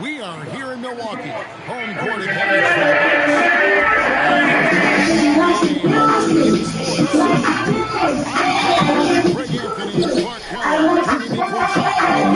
We are here in Milwaukee, home court advantage for the Bucks. Greg Anthony and Clark Howard joining me courtside.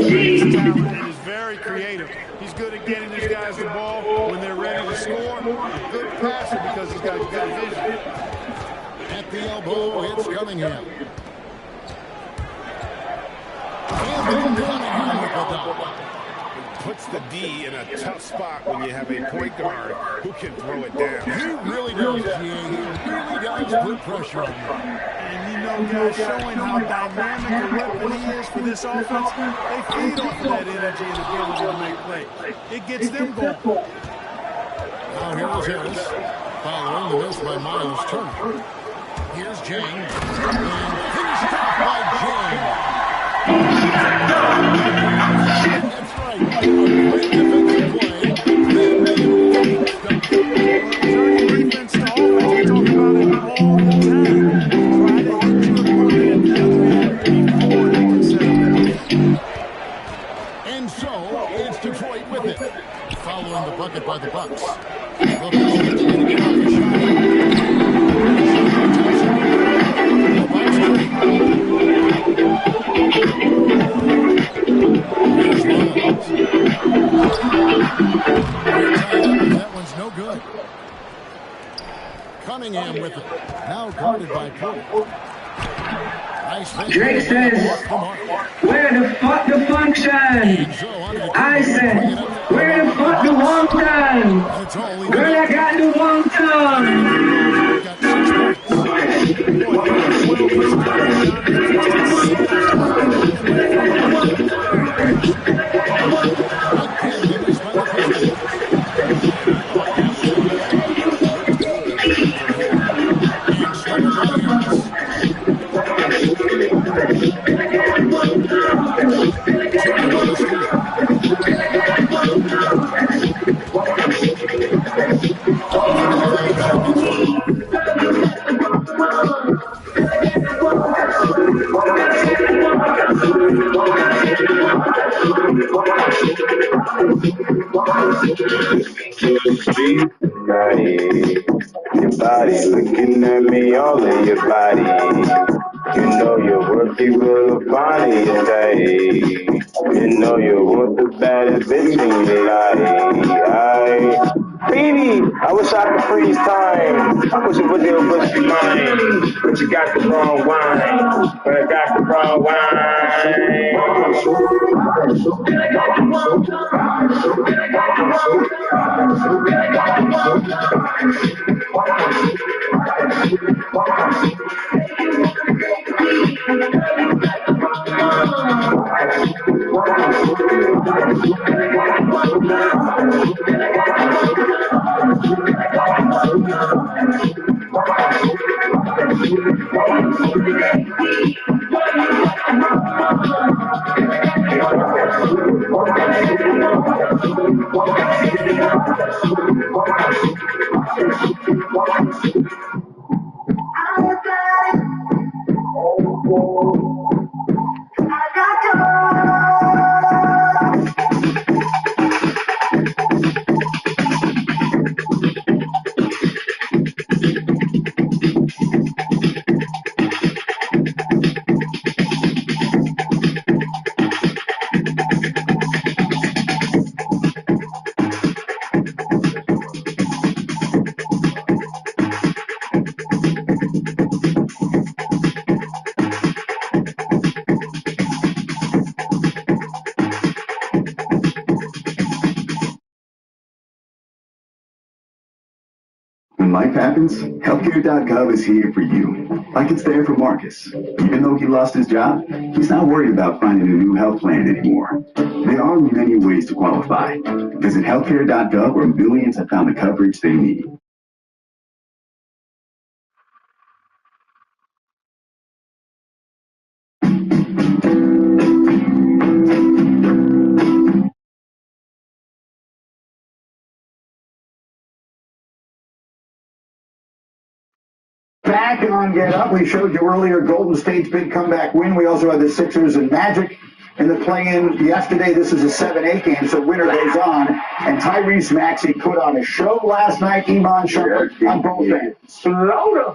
He's very creative. He's good at getting these guys the ball when they're ready to score. A good passer because he's got good vision. At the elbow, it's Cunningham. Puts the D in a tough spot when you have a point guard who can throw it down. He really does, GA. He really does put pressure on you. And you know, guys, showing how dynamic a weapon he is for this offense, they feed off of that energy and ability to make plays. It gets them going. Now here's Harris, following the miss by Miles Turner. Here's James, and finished off by James. That's right. A great defensive play. Turning defense to offense, we talk about it all the time. Try to hit your opponent at the other end before they can set up. And so, it's Detroit with it. Following the bucket by the Bucks. That one's no good. Cunningham with it. Now guarded by Poole. Nice. Drake says, where the fuck the function? I said, where the fuck the wonton? Girl, I got the wonton. Your body looking at me, all in your body. You know you're worth it, will find it today. You know you want the baddest bitch in your life. Baby, I wish I could freeze time. I wish it was your bushy mind. But you got the wrong wine. But I got the wrong When life happens, healthcare.gov is here for you. Like it's there for Marcus. Even though he lost his job, he's not worried about finding a new health plan anymore. There are many ways to qualify. Visit healthcare.gov where millions have found the coverage they need. Back on Get Up, we showed you earlier Golden State's big comeback win. We also had the Sixers and Magic in the play-in yesterday. This is a 7-8 game, so winner goes on. And Tyrese Maxey put on a show last night. Iman Shumpert on both ends. Slaughter.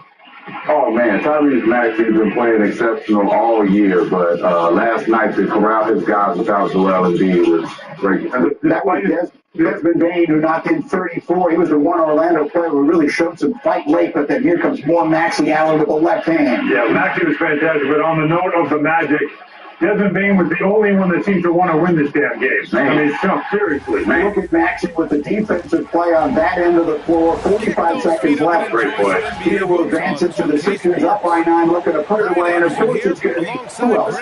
Oh, man, Tyrese Maxey has been playing exceptional all year, but last night to corral his guys without Joel Embiid was great. That was Desmond Bain, who knocked in 34. He was the one Orlando player who really showed some fight late, but then here comes more Maxey Allen with the left hand. Yeah, Maxey was fantastic, but on the note of the Magic, Desmond Bain was the only one that seemed to want to win this damn game. I mean, seriously. Look at Maxey with the defensive play on that end of the floor. 45 seconds left. Great play. Here will advance it to the Sixers up by 9, looking to put it away, and of course it's going to be who else?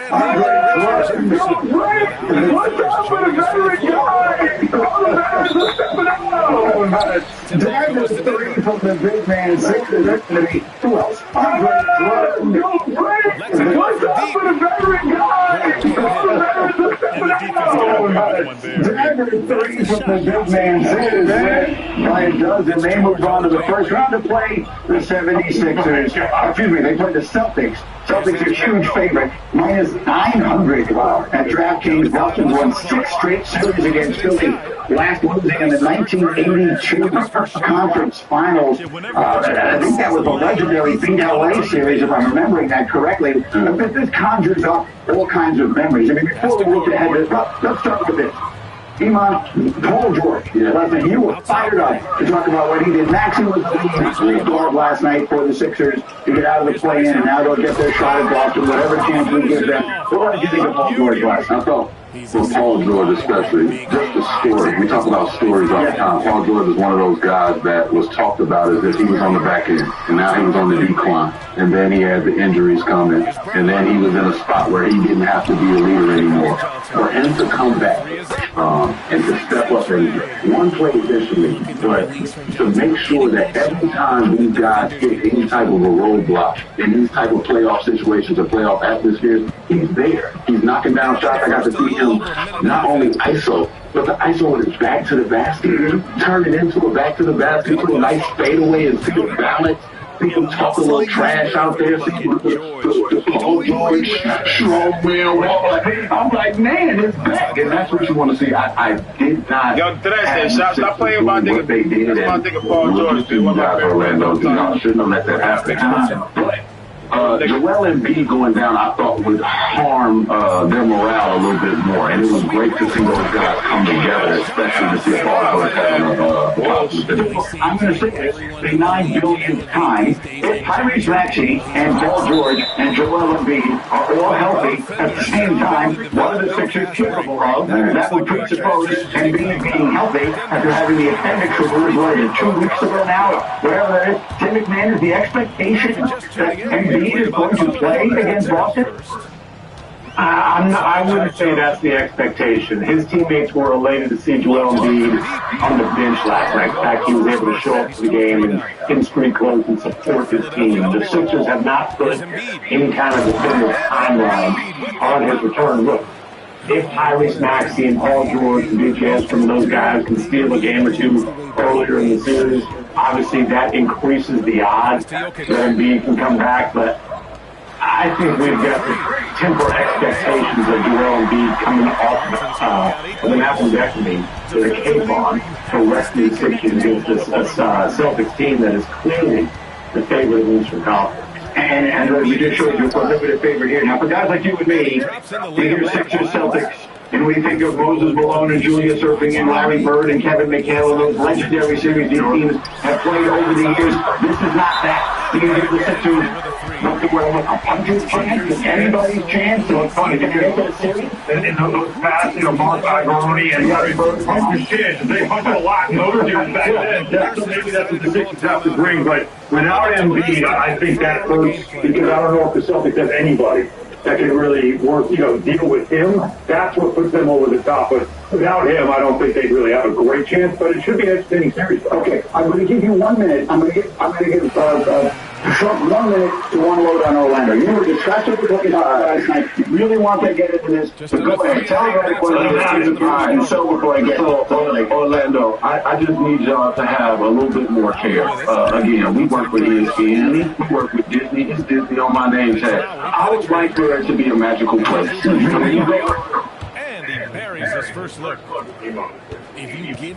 What's up with a veteran guy? Dagger 3 from the big man. Sixers are going to be who else? What's up with a veteran guy? Dagger 3 from the big man. Ryan does, and they move on to the first round to play the 76ers. Excuse me, they play the Celtics. Celtics are huge favorite, minus 900 at DraftKings. Boston won 6 straight series against Philly, last losing in the 1982 conference finals. I think that was a legendary Beat LA series, if I'm remembering that correctly. This conjures up all kinds of memories. I mean, before we look ahead, let's start with this. Iman, Paul George, listen, you were fired up to talk about what he did. Maxey was the lead guard last night for the Sixers to get out of the play-in, and now they'll get their shot at Boston, whatever chance we give them. What did you think of Paul George last night? I thought, for Paul George especially, just the story. We talk about stories all the time. Paul George is one of those guys that was talked about as if he was on the back end, and now he was on the decline. And then he had the injuries coming, and then he was in a spot where he didn't have to be a leader anymore. For him to come back and to step up and one play efficiently, but to make sure that every time these guys hit any type of a roadblock in these type of playoff situations or playoff atmospheres, he's there. He's knocking down shots. I got to see him not only ISO, but the ISO with his back to the basket, turn it into a back to the basket, put a nice fadeaway and see the balance. people talk a little trash out there. Paul George, strongman. I'm like, man, it's back, and that's what you want to see. I did not. Yo, stop playing with my nigga. That's my nigga Paul George, dude. Orlando, I shouldn't have let that happen. But Joel Embiid going down, I thought would harm their morale a little bit more, and it was great to see those guys come together, especially to see Paul George having a I'm going to say this the 9 billionth time. If Tyrese Maxey and Paul George and Joel Embiid are all healthy at the same time, what are the Sixers capable of? That would presuppose Embiid being healthy after having the appendix removed 2 weeks ago now. Whatever that is, Tim McMahon, is the expectation that Embiid is going to play against Boston? I wouldn't say that's the expectation. His teammates were elated to see Joel Embiid on the bench last night. In fact, he was able to show up to the game and in street clothes and support his team. The Sixers have not put any kind of definitive timeline on his return. Look, if Tyrese Maxey and Paul George and DJS from those guys can steal a game or two earlier in the series, obviously that increases the odds that Embiid can come back. But I think we've got to temper expectations of Joel Embiid coming off the appendectomy to the cape on for resting the Sixers against this Celtics team that is clearly the favorite of the Eastern Conference. And we just showed you a prohibitive favorite here. Now, for guys like you and me, we hear Sixers, Celtics, and we think of Moses Malone and Julius Erving and Larry Bird and Kevin McHale and those legendary series these teams have played over the years. This is not that. You can give the Sixers nothing where a puncher's chance, it's anybody's chance. So it's funny, if you get that series, in those past, Mark Ivoroni and Larry Bird puncher's chance. They punched a lot in those years back then. So maybe that's what the Sixers have to bring. But without Embiid, I think that hurts because I don't know if the Celtics have anybody that can really work, deal with him. That's what puts them over the top. But without him, I don't think they really have a great chance. But it should be an entertaining series. Okay, I'm going to give you 1 minute. I'm going to give Trump 1 minute to unload on Orlando. You were disgusted with what you thought last night. You really want to get into this? So go ahead. Tell everybody what it is. And so before I get Orlando, I just need y'all to have a little bit more care. Again, we work with ESPN, we work with Disney. It's Disney on my name tag. I would like for it to be a magical place. And he buries his first look.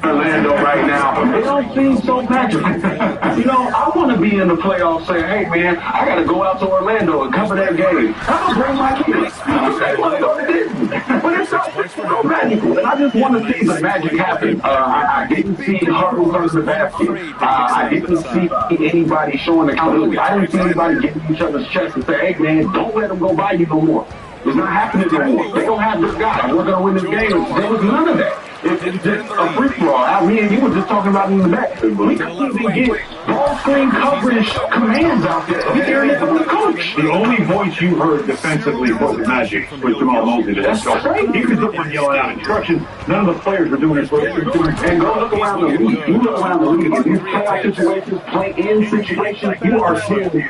Orlando right now, it don't seem so magical. I want to be in the playoffs saying, hey man, I got to go out to Orlando and cover that game. I'm going to bring my kids. I want to go to Disney. But it's so magical. And I just want to see the magic happen. I didn't see hurdles under the basket. I didn't see anybody showing accountability. I didn't see anybody getting each other's chest and say, hey man, don't let them go by you no more. It's not happening anymore. They don't have this guy. We're going to win this game. There was none of that. It's just a free for all. Me and you were just talking about in the back. We couldn't even get ball screen coverage commands out there. We hearing it from the coach. The only voice you heard defensively for the Magic was Jamal Mosley. That's right. He was the one yelling out instructions. None of the players were doing it. And go look around the league. You look around the league. If you play situations, play-in situations, you are seeing the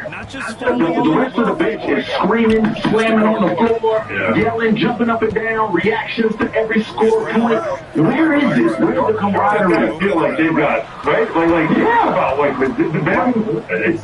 rest of the bench is screaming, slamming on the floor, yelling, jumping up and down, reactions to every score point. Where is this? Where's the camaraderie? I feel like they've got, right? It's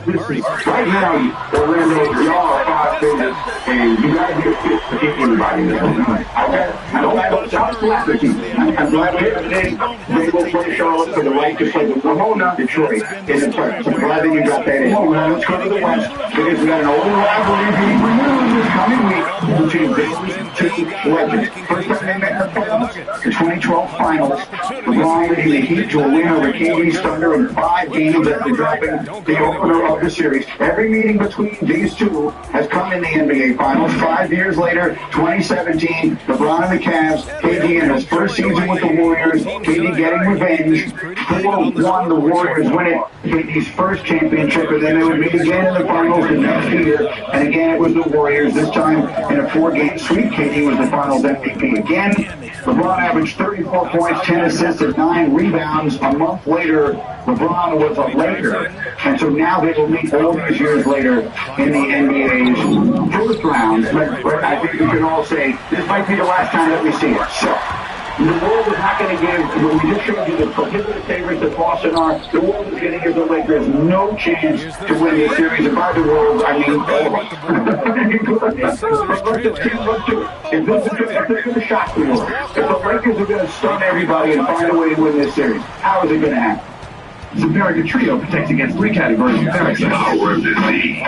right now, Orlando, y'all are 5 figures, and you got to be a fit to get anybody in this one. I don't have a shot slap at you. I'm glad we're here today. They will play Charlotte for the right to play with Ramona, Detroit, in the tournament. So I'm glad that you got that in. Let's go to the West, because we got an old rivalry being renewed this coming week between these 2 legends. First time they met in the playoffs, the 2012 finals. LeBron leading the Heat to a win over KD's Thunder in 5 games after dropping the opener of the series. Every meeting between these two has come in the NBA Finals. 5 years later, 2017, LeBron and the Cavs, KD in his first season with the Warriors, KD getting revenge. 4-1, the Warriors win it. KD's first championship, and then they would meet again in the finals the next year. And again, it was the Warriors, this time in a 4-game sweep. KD was the finals MVP again. LeBron averaged 34 points, 10 assists, and 9 rebounds. A month later, LeBron was a Laker. And so now they will meet all these years later in the NBA's first round. But I think we can all say this might be the last time that we see it. So The world is not going to give, when we just showed you the prohibitive favorites that Boston are, the world is going to give the Lakers no chance to win this series. And by the world, I mean all of us. If this is going to shock the world, if the Lakers are going to stun everybody and find a way to win this series, how is it going to happen? The American Trio protects against 3 categories of parasites. Power of disease.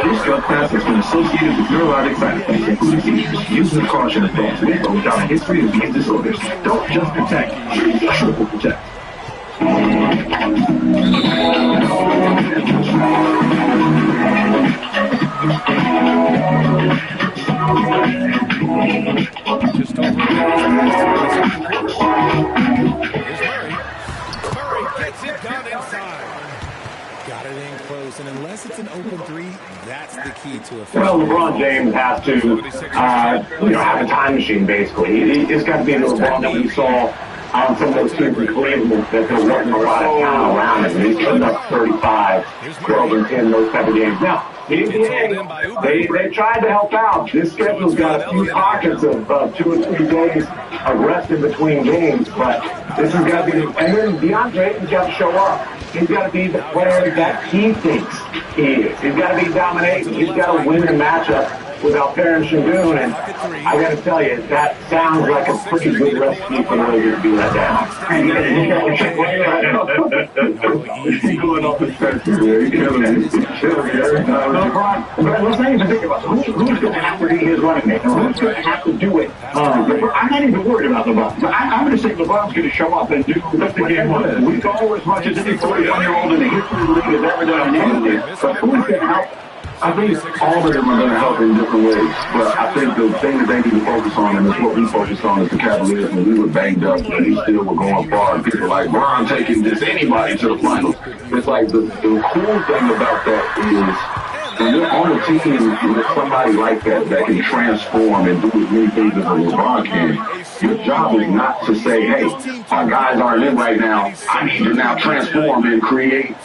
This drug class has been associated with neurologic side effects, including seizures. Use with caution and adults with or without a history of these disorders. Don't just protect, triple protect. Just over gets it done inside. Got it in close, and unless it's an open three, that's the key to it. Well, LeBron James has to, have a time machine, basically. It's got to be the LeBron that we saw on some of those teams in Cleveland, that there wasn't a lot of talent around him. He's putting up 35, 12, and 10, those type of games. Now, the NBA, they tried to help out. This schedule's got a few pockets of 2 or 3 days of rest in between games, but this has got to be, and then DeAndre has got to show up. He's got to be the player that he thinks he is. He's got to be dominating. He's got to win the matchup with Alperen Şengün, and I got to tell you, that sounds like a pretty good recipe for the Lakers to be let down. He's going off his fences there. He's killing it. Let's not even think about who's going to have to be his running mate. Who's going to have to do it? I'm not even worried about LeBron. I'm going to say LeBron's going to show up and do the game one. We know as much as any 41-year-old in the history of the league has ever done anything. But who's going to help? I think all of them are going to help in different ways, but I think the thing that they need to focus on, and it's what we focused on as the Cavaliers when we were banged up and we still were going far, and people were like, Bron taking just anybody to the finals. It's like the cool thing about that is when you're on a team with somebody like that that can transform and do as many things as a LeBron can, your job is not to say, hey, our guys aren't in right now. I need to now transform and create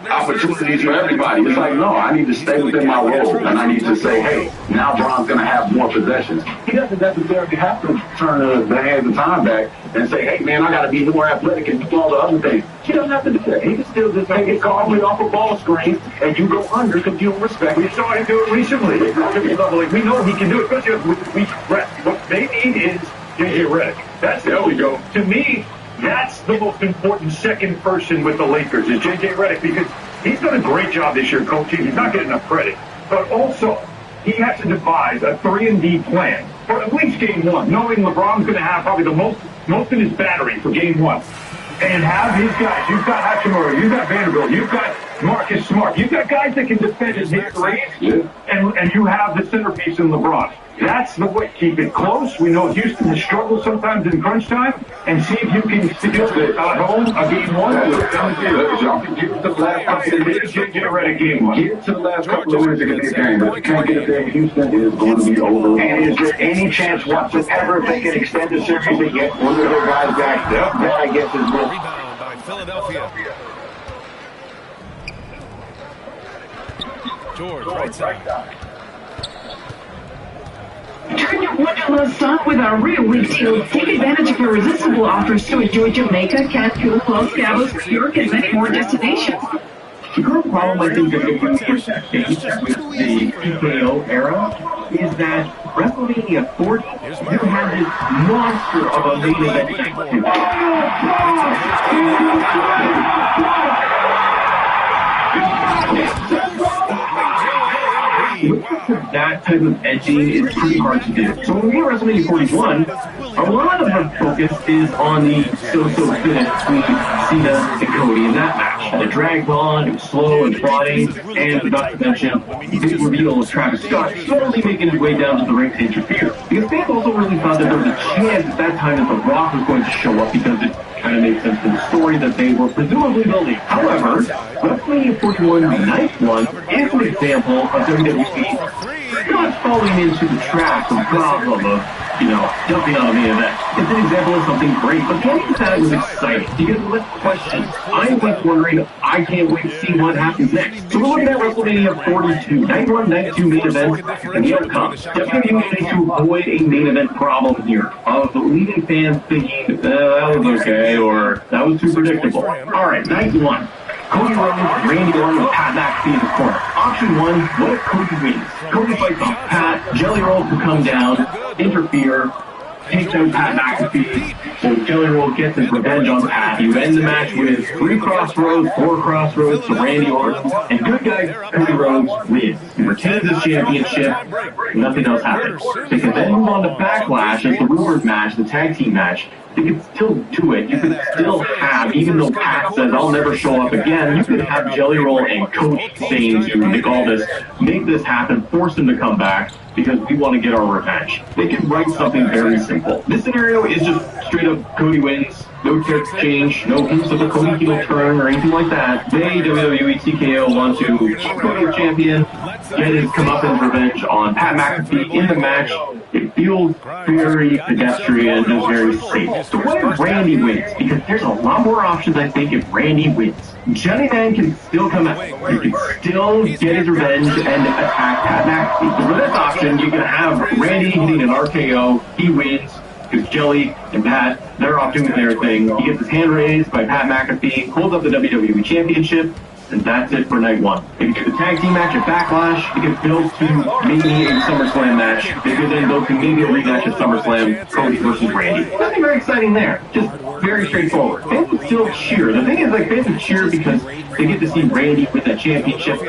opportunities for everybody. It's like, no, I need to stay within my role, and I need to say, hey, now Bron's going to have more possessions. He doesn't necessarily have to turn the hands of time back and say, hey, man, I got to be more athletic and do all the other things. He doesn't have to do that. He can still just take it calmly off a ball screen, and you go under because you don't respect. We saw him do it recently. We know he can do it, especially with the weak rest. What they need is JJ Redick. There we go. To me, that's the most important second person with the Lakers is JJ Redick, because he's done a great job this year coaching. He's not getting enough credit. But also, he has to devise a 3-and-D plan for at least game one, knowing LeBron's going to have probably the most in his battery for game one. And have his guys. You've got Hachimura, you've got Vanderbilt, you've got Marcus Smart. You've got guys that can defend and hit threes, and you have the centerpiece in LeBron. That's the way. Keep it close. We know Houston has struggled sometimes in crunch time, and see if you can still at home a game one. Y'all can get to the last couple of minutes. Get ready game one. Get to the last couple of minutes to get this game. If you can't get it there in Houston, it is going to be over. And is there any chance whatsoever if they can extend the series and get one of their guys back? That I guess is real. Rebound by Philadelphia. George, right side. Turn your wanderlust on with our real week deals. Take advantage of irresistible offers to enjoy Jamaica, Cancun, Los Cabos, New York, and many more destinations. The current problem I think that we have with that stage with the TKO era is that WrestleMania 40, you had this monster of a main event. That type of edging is pretty hard to do. So when we get WrestleMania 41, a lot of the focus is on the so-so finish between Cena and Cody in that match. The drag on, it was slow and plodding, and not to mention the big reveal of Travis Scott slowly making his way down to the ring to interfere. Because fans also really thought that there was a chance at that time that The Rock was going to show up because it kind of made sense to the story that they were presumably building. However, WrestleMania 41 Night 1 is an example of WWE not falling into the trap, the problem of, jumping on a main event. It's an example of something great, but the ending of that was exciting. Because with questions, I'm left wondering, I can't wait to see what happens next. So we're looking at WrestleMania 42, night 1, night 2 main events, and the outcome. WWE needs to avoid a main event problem here, of leaving fans thinking, that was okay, or that was too predictable. Alright, night 1. Cody Rhodes, Randy Orton with Pat McAfee in the corner. Option 1, what if Cody wins? Cody fights off Pat, Jelly Roll will come down, interfere, takes out Pat McAfee, so Jelly Roll gets his revenge on Pat. You end the match with 3 crossroads, 4 crossroads to Randy Orton, and good guy Cody Rhodes wins. He retains his championship, nothing else happens. They can then move on to Backlash as the rumored match, the tag team match. They could still do it. You could still have, even though Pat says, I'll never show up again, you could have Jelly Roll and Cody saying to Nick Aldis, make this happen, force him to come back, because we want to get our revenge. They can write something very simple. This scenario is just straight up Cody wins, no text change, no hints of a Cody heel turn or anything like that. They, WWE, TKO, want to keep Cody champion, get his comeuppance revenge on Pat McAfee in the match. It feels very pedestrian, just very safe. So what if Randy wins? Because there's a lot more options, I think, if Randy wins. Johnny Man can still come out. He can still get his revenge and attack Pat McAfee. So for this option, you can have Randy hitting an RKO. He wins. Because Jelly and Pat, they're off doing their thing. He gets his hand raised by Pat McAfee, holds up the WWE Championship, and that's it for night 1. They can do the tag team match at Backlash. They can build to maybe a SummerSlam match. They could then build to maybe a rematch at SummerSlam, Cody versus Randy. Nothing very exciting there. Just very straightforward. Fans would still cheer. The thing is, fans would cheer because they get to see Randy win that championship.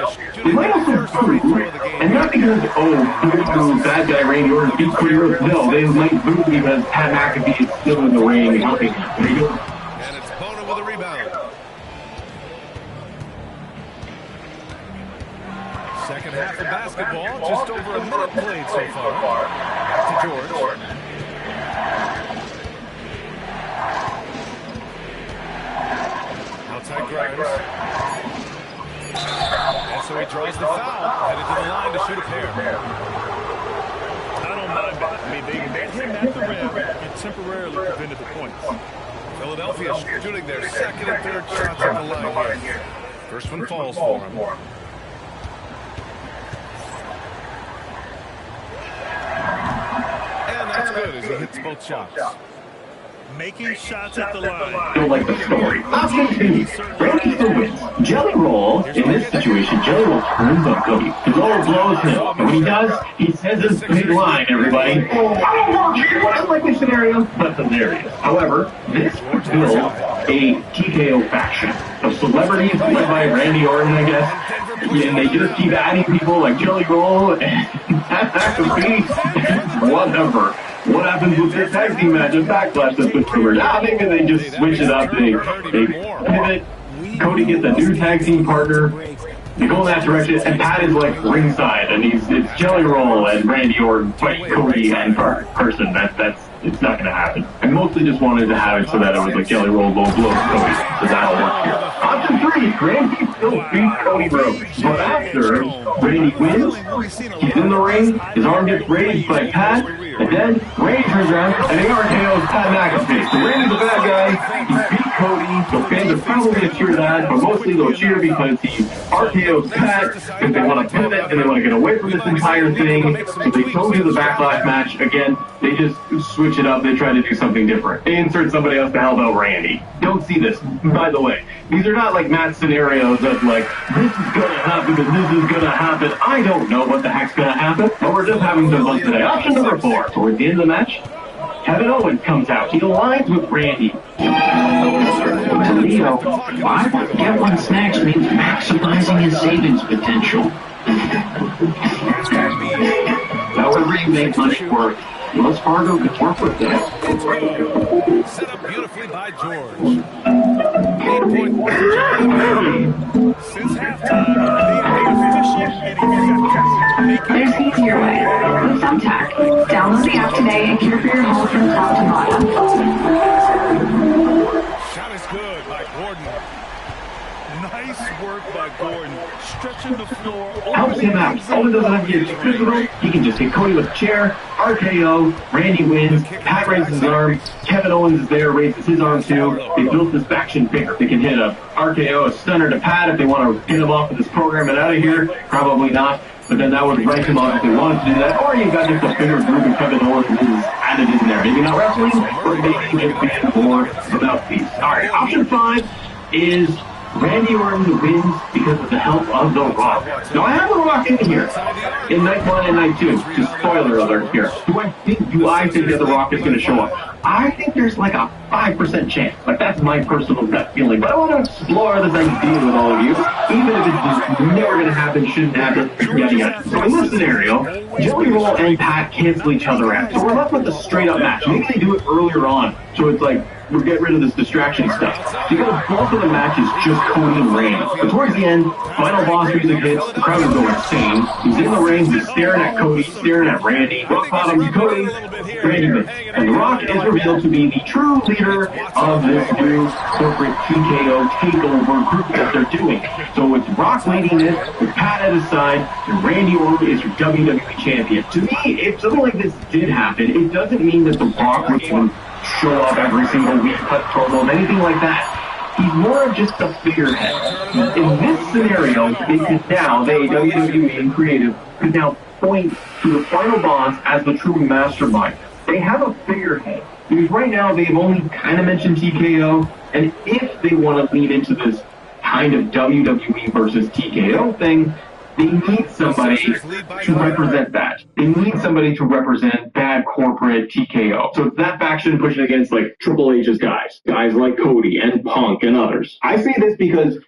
They might also boo, and not because, bad guy Randy Orton beat Cody Rhodes. No, they might boo because Pat McAfee is still in the ring and helping him. And it's Bono with a rebound. Second half of basketball, just over a minute played so far. To George. Outside Grimes. And so he draws the foul, headed to the line to shoot a pair. I don't mind that. I mean, they met him at the rim and temporarily prevented the points. Philadelphia shooting their second and third shots at the line here. First one falls for him. And that's good as he hits both shots. Making shots at the line. Don't like the story. Option 2. Randy still wins. Jelly Roll, in this situation, Jelly Roll turns on Cody. The roll blows him. And when he does, he says his big line, everybody. Unlikely scenario, but hilarious. However, this would build a TKO faction of celebrities led by Randy Orton, I guess. And they just keep adding people like Jelly Roll and McAfee. Whatever. What happens with this tag team match and Backlash that's been rumored? Maybe they just switch it up. They pivot. Cody gets a new tag team partner. They go in that direction, and Pat is like ringside, and it's Jelly Roll and Randy Orton fight Cody and person. It's not gonna happen. I mostly just wanted to have it so that it was like Jelly Roll blows Cody, so that'll work here. Option 3, Randy still beats Cody Rhodes, but after Randy wins, he's in the ring, his arm gets raised by Pat, and then Randy turns around and he RKO's Pat McAfee. So Randy's a bad guy, he beat Cody, so fans are probably going to cheer that, but mostly they'll cheer because he RKO's Pat, because they want to pivot and they want to get away from this entire thing. So they don't do the Backlash match. Again, they just switch it up, they try to do something different. They insert somebody else to help out Randy. Don't see this, by the way. These are not like Matt scenarios of like, this is going to happen and this is going to happen. I don't know what the heck's going to happen, but we're just having some fun today. Option number 4. Towards the end of the match, Kevin Owens comes out. He aligns with Randy. Toledo, buy one, get one snacks means maximizing his savings potential. However you make money work, Wells Fargo can work with that. Set up beautifully by George. 8-point since halftime, the efficient and effective. There's an easier way. With Thumbtack. Download the app today and care for your home from top to bottom. Shot is good by Gordon. Nice Nice work by Gordon, stretching the floor. Helps him out. Owen doesn't have to get too physical. He can just hit Cody with a chair, RKO, Randy wins, Pat raises his arm, Kevin Owens is there, raises his arm too. They built this faction bigger. They can hit a RKO, a stunner to Pat if they want to get him off of this program and out of here. Probably not. But then that would rank him up if they wanted to do that. Or you've got just a bigger group of Kevin Owens is added in there. Maybe not wrestling, but maybe just being more without these. All right, option 5 is Randy Orton wins because of the help of The Rock. Now, I have The Rock in here in night 1 and night 2. Just spoiler alert here. Do I think that The Rock is going to show up? I think there's like a 5% chance. Like, that's my personal gut feeling. But I want to explore this idea with all of you, even if it's just never going to happen, shouldn't happen, yada yada. So in this scenario, Joey Roll and Pat cancel each other out. So we're left with a straight-up match. Maybe they do it earlier on, so it's like, we'll get rid of this distraction stuff. Because both of the matches just Cody and Randy. But towards the end, final boss music hits, the crowd will go insane. He's in the ring, he's staring at Cody, staring at Randy. Rock bottom to Cody, Randy wins. And The Rock is revealed to be the true leader of this new corporate TKO takeover group that they're doing. So it's Rock leading it, with Pat at his side, and Randy Orton is your WWE champion. To me, if something like this did happen, it doesn't mean that The Rock would show up every single week, cut promos, anything like that. He's more of just a figurehead. In this scenario, they could now, WWE and creative, could now point to the final boss as the true mastermind. They have a figurehead. Because right now, they've only kind of mentioned TKO, and if they want to lead into this kind of WWE versus TKO thing, they need somebody to represent that. They need somebody to represent bad corporate TKO. So it's that faction pushing against like Triple H's guys like Cody and Punk and others. I say this because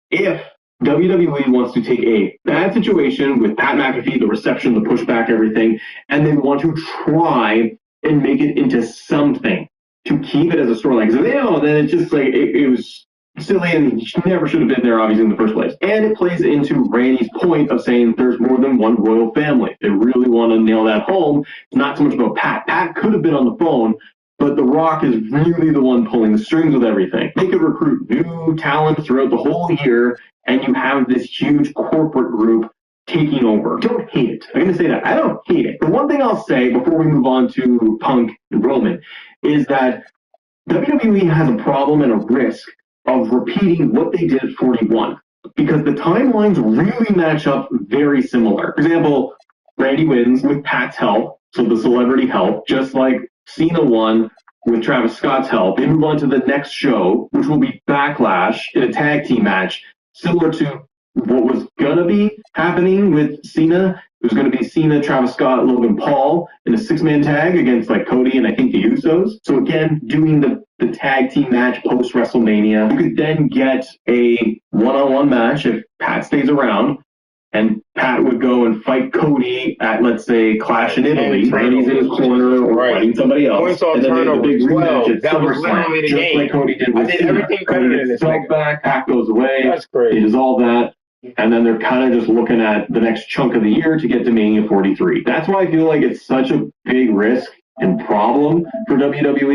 if WWE wants to take a bad situation with Pat McAfee, the reception, the pushback, everything, and they want to try and make it into something to keep it as a storyline. Because then it's just like it was silly and he never should have been there, obviously, in the first place. And it plays into Randy's point of saying there's more than one royal family. They really want to nail that home. It's not so much about Pat. Pat could have been on the phone, but The Rock is really the one pulling the strings with everything. They could recruit new talent throughout the whole year, and you have this huge corporate group taking over. Don't hate it. I'm going to say that. I don't hate it. The one thing I'll say before we move on to Punk and Roman is that WWE has a problem and a risk of repeating what they did at 41, because the timelines really match up very similar. For example, Randy wins with Pat's help, so the celebrity help, just like Cena won with Travis Scott's help. They move on to the next show, which will be Backlash in a tag team match, similar to what was going to be happening with Cena. It was going to be Cena, Travis Scott, Logan Paul in a 6-man tag against like Cody and I think the Usos. So again, doing the tag team match post WrestleMania. You could then get a one-on-one match if Pat stays around, and Pat would go and fight Cody at, let's say, Clash in Italy. Randy's in his corner or fighting somebody else. And then they have the big rematch at SummerSlam, just like Cody did with Cena. Cody gets himself back, Pat goes away. That's great. He does all that. And then they're kind of just looking at the next chunk of the year to get to Mania 43. That's why I feel like it's such a big risk and problem for WWE.